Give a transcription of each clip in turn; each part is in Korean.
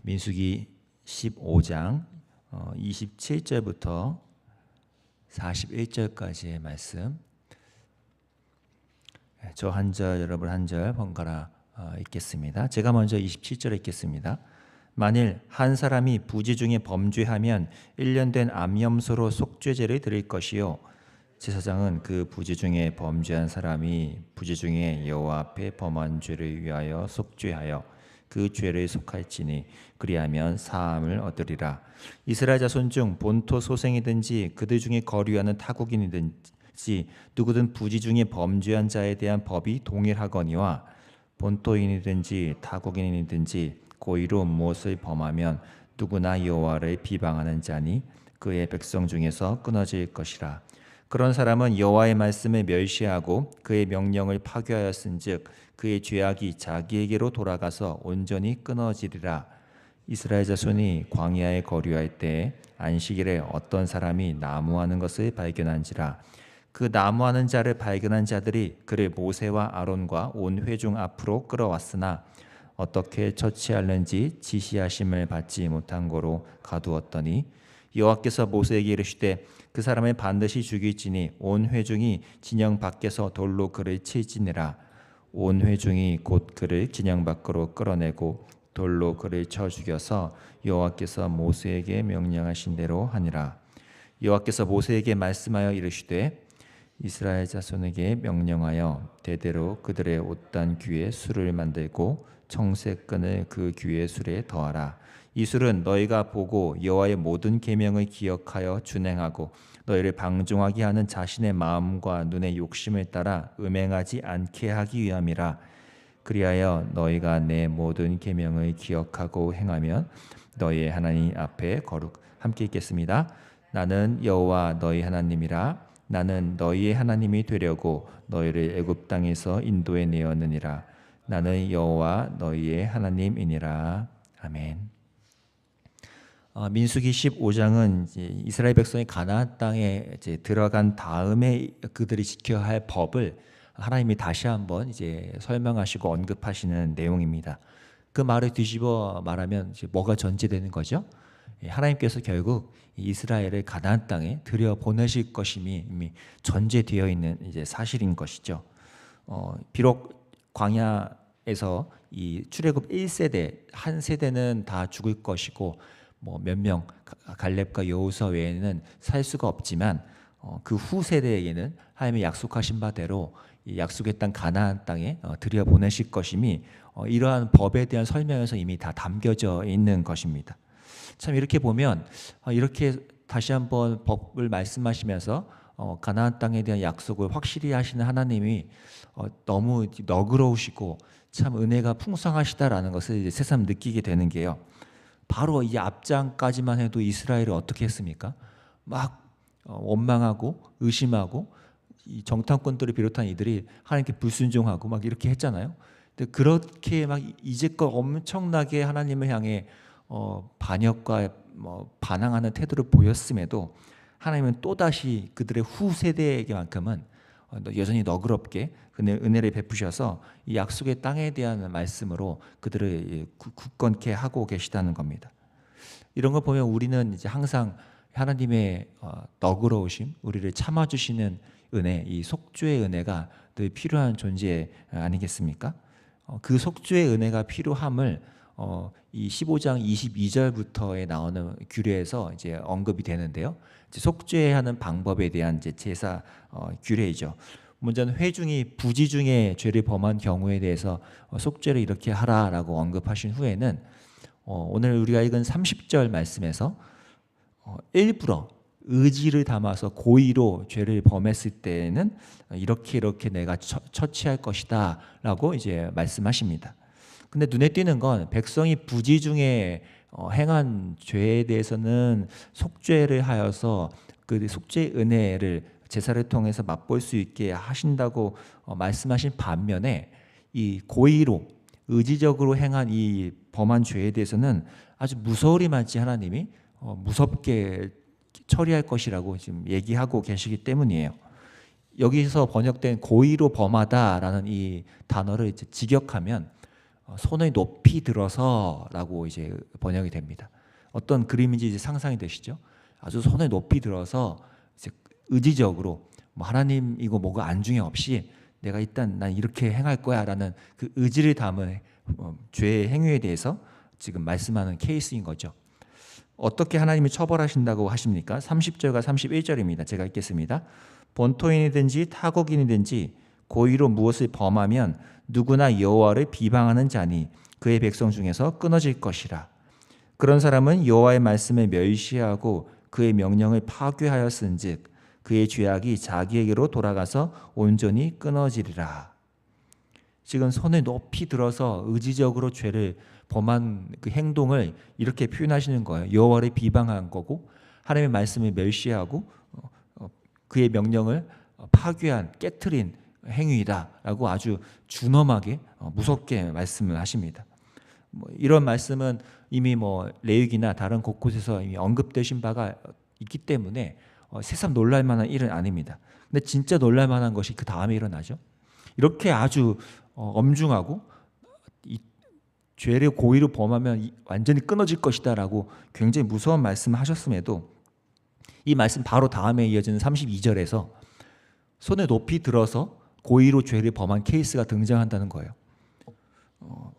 민수기 15장 27절부터 41절까지의 말씀, 저 한 절 여러분 한 절 번갈아 읽겠습니다. 제가 먼저 27절 읽겠습니다. 만일 한 사람이 부지 중에 범죄하면 1년 된 암염소로 속죄제를 드릴 것이요, 제사장은 그 부지 중에 범죄한 사람이 부지 중에 여호와 앞에 범한 죄를 위하여 속죄하여 그 죄를 속할지니 그리하면 사함을 얻으리라. 이스라엘 자손 중 본토 소생이든지 그들 중에 거류하는 타국인이든지 누구든 부지 중에 범죄한 자에 대한 법이 동일하거니와 본토인이든지 타국인이든지 고의로 무엇을 범하면 누구나 여호와를 비방하는 자니 그의 백성 중에서 끊어질 것이라. 그런 사람은 여호와의 말씀을 멸시하고 그의 명령을 파괴하였은즉 그의 죄악이 자기에게로 돌아가서 온전히 끊어지리라. 이스라엘 자손이 광야에 거류할 때 안식일에 어떤 사람이 나무하는 것을 발견한지라. 그 나무하는 자를 발견한 자들이 그를 모세와 아론과 온 회중 앞으로 끌어왔으나 어떻게 처치하는지 지시하심을 받지 못한 고로 가두었더니 여호와께서 모세에게 이르시되 그 사람을 반드시 죽일지니 온 회중이 진영 밖에서 돌로 그를 칠지니라. 온 회중이 곧 그를 진영 밖으로 끌어내고 돌로 그를 쳐 죽여서 여호와께서 모세에게 명령하신 대로 하니라. 여호와께서 모세에게 말씀하여 이르시되 이스라엘 자손에게 명령하여 대대로 그들의 옷단 귀에 술을 만들고 청색끈을 그 귀의 술에 더하라. 이 술은 너희가 보고 여호와의 모든 계명을 기억하여 준행하고 너희를 방종하게 하는 자신의 마음과 눈의 욕심을 따라 음행하지 않게 하기 위함이라. 그리하여 너희가 내 모든 계명을 기억하고 행하면 너희의 하나님 앞에 거룩. 함께 읽겠습니다. 나는 여호와 너희 하나님이라. 나는 너희의 하나님이 되려고 너희를 애굽 땅에서 인도해 내었느니라. 나는 여호와 너희의 하나님이니라. 아멘. 민수기 15장은 이스라엘 백성이 가나안 땅에 들어간 다음에 그들이 지켜야 할 법을 하나님이 다시 한번 설명하시고 언급하시는 내용입니다. 그 말을 뒤집어 말하면 뭐가 전제되는 거죠? 하나님께서 결국 이스라엘을 가나안 땅에 들여 보내실 것임이 이미 전제되어 있는 사실인 것이죠. 비록 광야에서 이 출애굽 1세대 한 세대는 다 죽을 것이고 몇 명 갈렙과 여호수아 외에는 살 수가 없지만 그 후 세대에게는 하나님이 약속하신 바대로 이 약속의 땅 가나안 땅에 들여 보내실 것임이 이러한 법에 대한 설명에서 이미 다 담겨져 있는 것입니다. 참 이렇게 보면 이렇게 다시 한번 법을 말씀하시면서 가나안 땅에 대한 약속을 확실히 하시는 하나님이 너무 너그러우시고 참 은혜가 풍성하시다라는 것을 새삼 느끼게 되는 게요. 바로 이 앞장까지만 해도 이스라엘이 어떻게 했습니까? 막 원망하고 의심하고 이 정탐꾼들을 비롯한 이들이 하나님께 불순종하고 막 이렇게 했잖아요. 근데 그렇게 막 이제껏 엄청나게 하나님을 향해 반역과 반항하는 태도를 보였음에도 하나님은 또다시 그들의 후 세대에게만큼은 여전히 너그럽게 은혜를 베푸셔서 이 약속의 땅에 대한 말씀으로 그들을 굳건케 하고 계시다는 겁니다. 이런 걸 보면 우리는 이제 항상 하나님의 너그러우심, 우리를 참아주시는 은혜, 이 속죄의 은혜가 늘 필요한 존재 아니겠습니까? 그 속죄의 은혜가 필요함을 이 15장 22절부터에 나오는 규례에서 이제 언급이 되는데요. 이제 속죄하는 방법에 대한 제사 규례이죠. 먼저는 회중이 부지 중에 죄를 범한 경우에 대해서 속죄를 이렇게 하라라고 언급하신 후에는 오늘 우리가 읽은 30절 말씀에서 일부러 의지를 담아서 고의로 죄를 범했을 때는 이렇게 내가 처치할 것이다 라고 이제 말씀하십니다. 근데 눈에 띄는 건 백성이 부지 중에 행한 죄에 대해서는 속죄를 하여서 그 속죄의 은혜를 제사를 통해서 맛볼 수 있게 하신다고 말씀하신 반면에 이 고의로 의지적으로 행한 이 범한 죄에 대해서는 아주 무서울이만치 하나님이 무섭게 처리할 것이라고 지금 얘기하고 계시기 때문이에요. 여기서 번역된 고의로 범하다라는 이 단어를 직역하면 손을 높이 들어서라고 이제 번역이 됩니다. 어떤 그림인지 이제 상상이 되시죠? 아주 손을 높이 들어서 이제 의지적으로 뭐 하나님 이거 뭐가 안중에 없이 내가 일단 난 이렇게 행할 거야라는 그 의지를 담은 죄의 행위에 대해서 지금 말씀하는 케이스인 거죠. 어떻게 하나님이 처벌하신다고 하십니까? 30절과 31절입니다. 제가 읽겠습니다. 본토인이든지 타국인이든지 고의로 무엇을 범하면 누구나 여호와를 비방하는 자니 그의 백성 중에서 끊어질 것이라. 그런 사람은 여호와의 말씀을 멸시하고 그의 명령을 파괴하였은즉 그의 죄악이 자기에게로 돌아가서 온전히 끊어지리라. 지금 손을 높이 들어서 의지적으로 죄를 범한 그 행동을 이렇게 표현하시는 거예요. 여호와를 비방한 거고 하나님의 말씀을 멸시하고 그의 명령을 파괴한 깨트린 행위다라고 아주 준엄하게 무섭게 말씀을 하십니다. 이런 말씀은 이미 레위기나 다른 곳곳에서 이미 언급되신 바가 있기 때문에 새삼 놀랄 만한 일은 아닙니다. 근데 진짜 놀랄 만한 것이 그 다음에 일어나죠. 이렇게 아주 엄중하고 이 죄를 고의로 범하면 완전히 끊어질 것이다라고 굉장히 무서운 말씀을 하셨음에도 이 말씀 바로 다음에 이어지는 32절에서 손을 높이 들어서 고의로 죄를 범한 케이스가 등장한다는 거예요.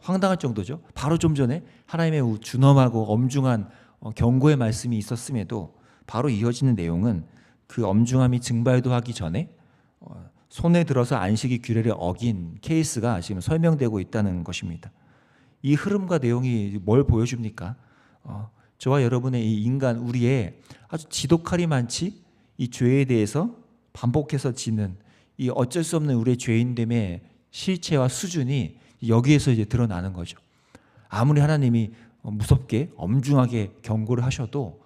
황당할 정도죠. 바로 좀 전에 하나님의 준엄하고 엄중한 경고의 말씀이 있었음에도 바로 이어지는 내용은 그 엄중함이 증발도 하기 전에 손에 들어서 안식의 규례를 어긴 케이스가 지금 설명되고 있다는 것입니다. 이 흐름과 내용이 뭘 보여줍니까? 저와 여러분의 이 인간 우리의 아주 지독하리 많지 이 죄에 대해서 반복해서 지는 이 어쩔 수 없는 우리의 죄인됨의 실체와 수준이 여기에서 이제 드러나는 거죠. 아무리 하나님이 무섭게 엄중하게 경고를 하셔도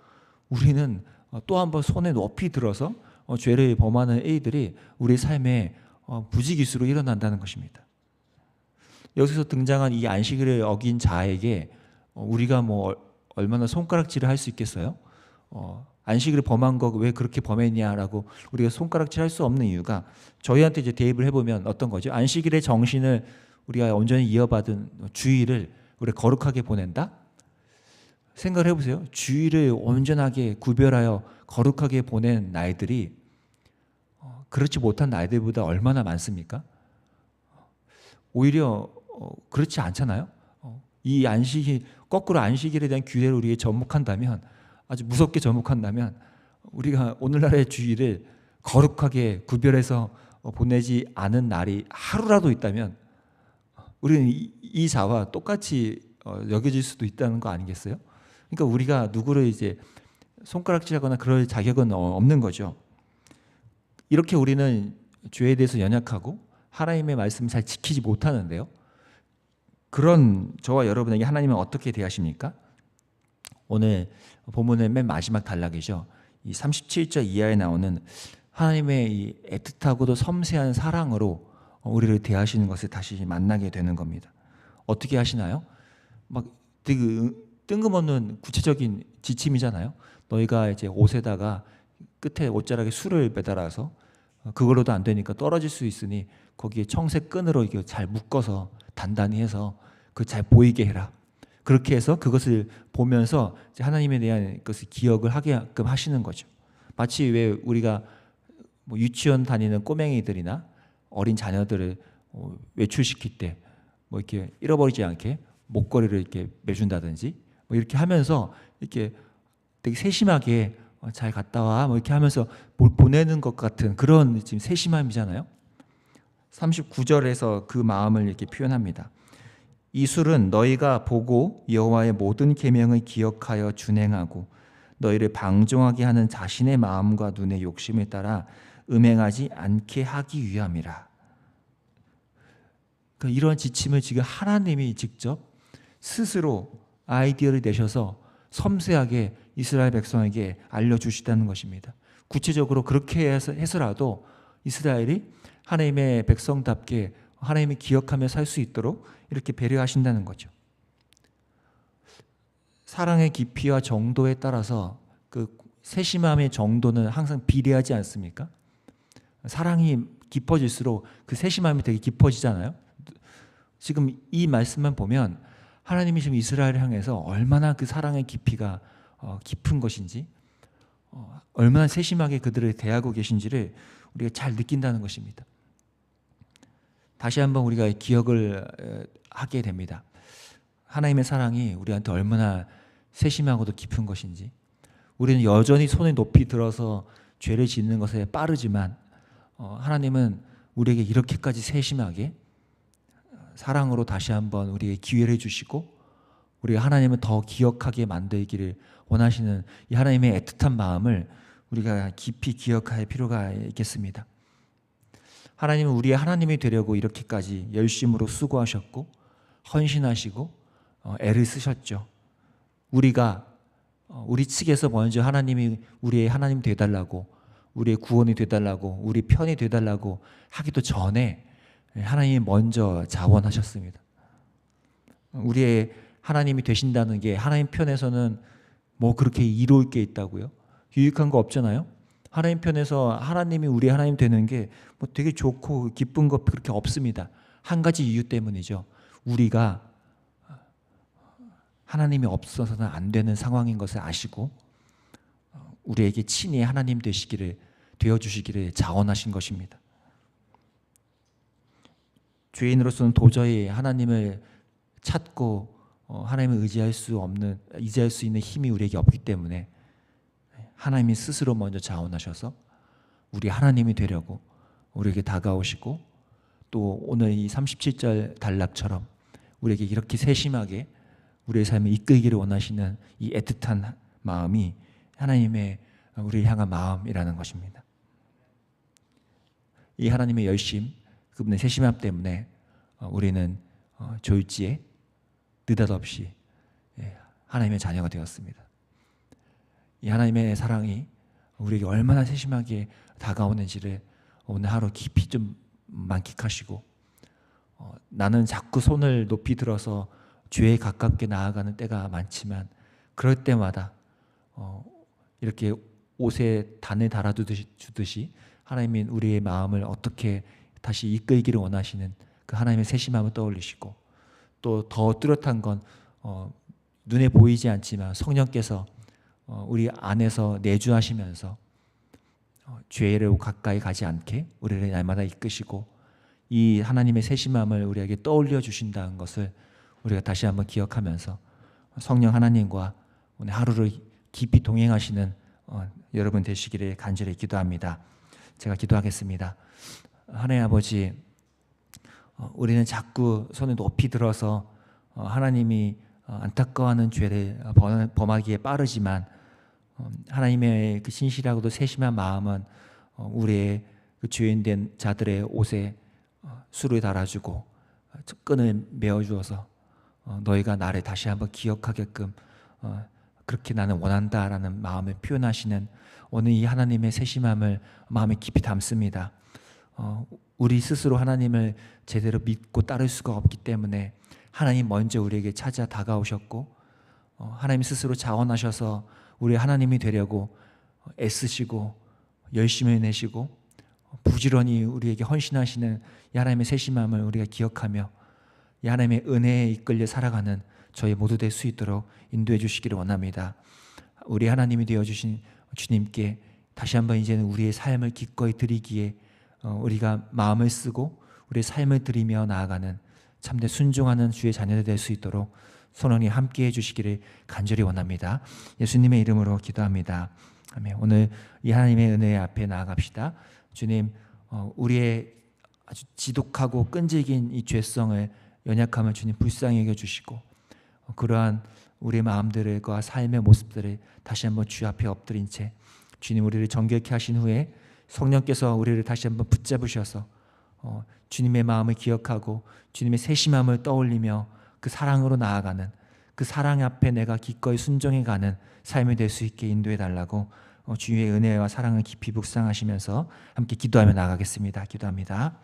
우리는 또 한 번 손에 높이 들어서 죄를 범하는 이들이 우리 삶에 부지기수로 일어난다는 것입니다. 여기서 등장한 이 안식일을 어긴 자에게 우리가 얼마나 손가락질을 할 수 있겠어요? 안식일을 범한 거 왜 그렇게 범했냐라고 우리가 손가락질 할 수 없는 이유가 저희한테 이제 대입을 해보면 어떤 거죠? 안식일의 정신을 우리가 온전히 이어받은 주일을 우리가 거룩하게 보낸다? 생각을 해보세요. 주일을 온전하게 구별하여 거룩하게 보낸 날들이 그렇지 못한 날들보다 얼마나 많습니까? 오히려 그렇지 않잖아요. 이 안식이 거꾸로 안식일에 대한 규례를 우리가 접목한다면 아주 무섭게 접목한다면 우리가 오늘날의 주일을 거룩하게 구별해서 보내지 않은 날이 하루라도 있다면 우리는 이 자와 똑같이 여겨질 수도 있다는 거 아니겠어요? 그러니까 우리가 누구를 이제 손가락질하거나 그럴 자격은 없는 거죠. 이렇게 우리는 죄에 대해서 연약하고 하나님의 말씀을 잘 지키지 못하는데요. 그런 저와 여러분에게 하나님은 어떻게 대하십니까? 오늘 본문의 맨 마지막 단락이죠. 이 37절 이하에 나오는 하나님의 이 애틋하고도 섬세한 사랑으로 우리를 대하시는 것을 다시 만나게 되는 겁니다. 어떻게 하시나요? 막 되게 뜬금없는 구체적인 지침이잖아요. 너희가 이제 옷에다가 끝에 옷자락에 술을 매달아서 그걸로도 안 되니까 떨어질 수 있으니 거기에 청색 끈으로 이게 잘 묶어서 단단히 해서 그 잘 보이게 해라. 그렇게 해서 그것을 보면서 하나님에 대한 것을 기억을 하게끔 하시는 거죠. 마치 왜 우리가 유치원 다니는 꼬맹이들이나 어린 자녀들을 외출시킬 때 이렇게 잃어버리지 않게 목걸이를 이렇게 매준다든지 이렇게 하면서 이렇게 되게 세심하게 잘 갔다 와 이렇게 하면서 뭘 보내는 것 같은 그런 지금 세심함이잖아요. 39절에서 그 마음을 이렇게 표현합니다. 이 술은 너희가 보고 여호와의 모든 계명을 기억하여 준행하고 너희를 방종하게 하는 자신의 마음과 눈의 욕심에 따라 음행하지 않게 하기 위함이라. 그러니까 이런 지침을 지금 하나님이 직접 스스로 아이디어를 내셔서 섬세하게 이스라엘 백성에게 알려주시다는 것입니다. 구체적으로 그렇게 해서라도 이스라엘이 하나님의 백성답게 하나님이 기억하며 살 수 있도록 이렇게 배려하신다는 거죠. 사랑의 깊이와 정도에 따라서 그 세심함의 정도는 항상 비례하지 않습니까? 사랑이 깊어질수록 그 세심함이 되게 깊어지잖아요. 지금 이 말씀만 보면 하나님이 지금 이스라엘을 향해서 얼마나 그 사랑의 깊이가 깊은 것인지, 얼마나 세심하게 그들을 대하고 계신지를 우리가 잘 느낀다는 것입니다. 다시 한번 우리가 기억을 하게 됩니다. 하나님의 사랑이 우리한테 얼마나 세심하고도 깊은 것인지. 우리는 여전히 손을 높이 들어서 죄를 짓는 것에 빠르지만 하나님은 우리에게 이렇게까지 세심하게 사랑으로 다시 한번 우리에게 기회를 주시고 우리가 하나님을 더 기억하게 만들기를 원하시는 이 하나님의 애틋한 마음을 우리가 깊이 기억할 필요가 있겠습니다. 하나님은 우리의 하나님이 되려고 이렇게까지 열심으로 수고하셨고 헌신하시고 애를 쓰셨죠. 우리가 우리 측에서 먼저 하나님이 우리의 하나님 되달라고, 우리의 구원이 되달라고, 우리 편이 되달라고 하기도 전에 하나님이 먼저 자원하셨습니다. 우리의 하나님이 되신다는 게 하나님 편에서는 뭐 그렇게 이로울 게 있다고요? 유익한 거 없잖아요. 하나님 편에서 하나님이 우리 하나님 되는 게 뭐 되게 좋고 기쁜 거 그렇게 없습니다. 한 가지 이유 때문이죠. 우리가 하나님이 없어서는 안 되는 상황인 것을 아시고 우리에게 친히 하나님 되어주시기를 자원하신 것입니다. 죄인으로서는 도저히 하나님을 찾고 하나님을 의지할 수 있는 힘이 우리에게 없기 때문에 하나님이 스스로 먼저 자원하셔서 우리 하나님이 되려고 우리에게 다가오시고 또 오늘 이 37절 단락처럼 우리에게 이렇게 세심하게 우리의 삶을 이끌기를 원하시는 이 애틋한 마음이 하나님의 우리를 향한 마음이라는 것입니다. 이 하나님의 열심, 그분의 세심함 때문에 우리는 졸지에 느닷없이 하나님의 자녀가 되었습니다. 이 하나님의 사랑이 우리에게 얼마나 세심하게 다가오는지를 오늘 하루 깊이 좀 만끽하시고 나는 자꾸 손을 높이 들어서 죄에 가깝게 나아가는 때가 많지만 그럴 때마다 이렇게 옷에 단을 달아주듯이 하나님이 우리의 마음을 어떻게 다시 이끌기를 원하시는 그 하나님의 세심함을 떠올리시고 또 더 뚜렷한 건 눈에 보이지 않지만 성령께서 우리 안에서 내주하시면서 죄를 가까이 가지 않게 우리를 날마다 이끄시고 이 하나님의 세심함을 우리에게 떠올려 주신다는 것을 우리가 다시 한번 기억하면서 성령 하나님과 오늘 하루를 깊이 동행하시는 여러분 되시기를 간절히 기도합니다. 제가 기도하겠습니다. 하나님 아버지, 우리는 자꾸 손을 높이 들어서 하나님이 안타까워하는 죄를 범하기에 빠르지만 하나님의 그 신실하고도 세심한 마음은 우리의 그 죄인된 자들의 옷에 술을 달아주고 끈을 메어주어서 너희가 나를 다시 한번 기억하게끔 그렇게 나는 원한다라는 마음을 표현하시는 오늘 이 하나님의 세심함을 마음에 깊이 담습니다. 우리 스스로 하나님을 제대로 믿고 따를 수가 없기 때문에 하나님 먼저 우리에게 찾아 다가오셨고 하나님 스스로 자원하셔서 우리 하나님이 되려고 애쓰시고 열심히 내시고 부지런히 우리에게 헌신하시는 이 하나님의 세심함을 우리가 기억하며 이 하나님의 은혜에 이끌려 살아가는 저희 모두 될 수 있도록 인도해 주시기를 원합니다. 우리 하나님이 되어주신 주님께 다시 한번 이제는 우리의 삶을 기꺼이 드리기에 우리가 마음을 쓰고 우리의 삶을 드리며 나아가는 참된 순종하는 주의 자녀들 될 수 있도록 성령님 함께해 주시기를 간절히 원합니다. 예수님의 이름으로 기도합니다. 아멘. 오늘 이 하나님의 은혜 앞에 나아갑시다. 주님, 우리의 아주 지독하고 끈질긴 이 죄성을 연약함을 주님 불쌍히 여겨주시고 그러한 우리의 마음들과 삶의 모습들을 다시 한번 주 앞에 엎드린 채 주님 우리를 정결케 하신 후에 성령께서 우리를 다시 한번 붙잡으셔서 주님의 마음을 기억하고 주님의 세심함을 떠올리며 그 사랑으로 나아가는 그 사랑 앞에 내가 기꺼이 순종해가는 삶이 될 수 있게 인도해 달라고 주님의 은혜와 사랑을 깊이 묵상하시면서 함께 기도하며 나아가겠습니다. 기도합니다.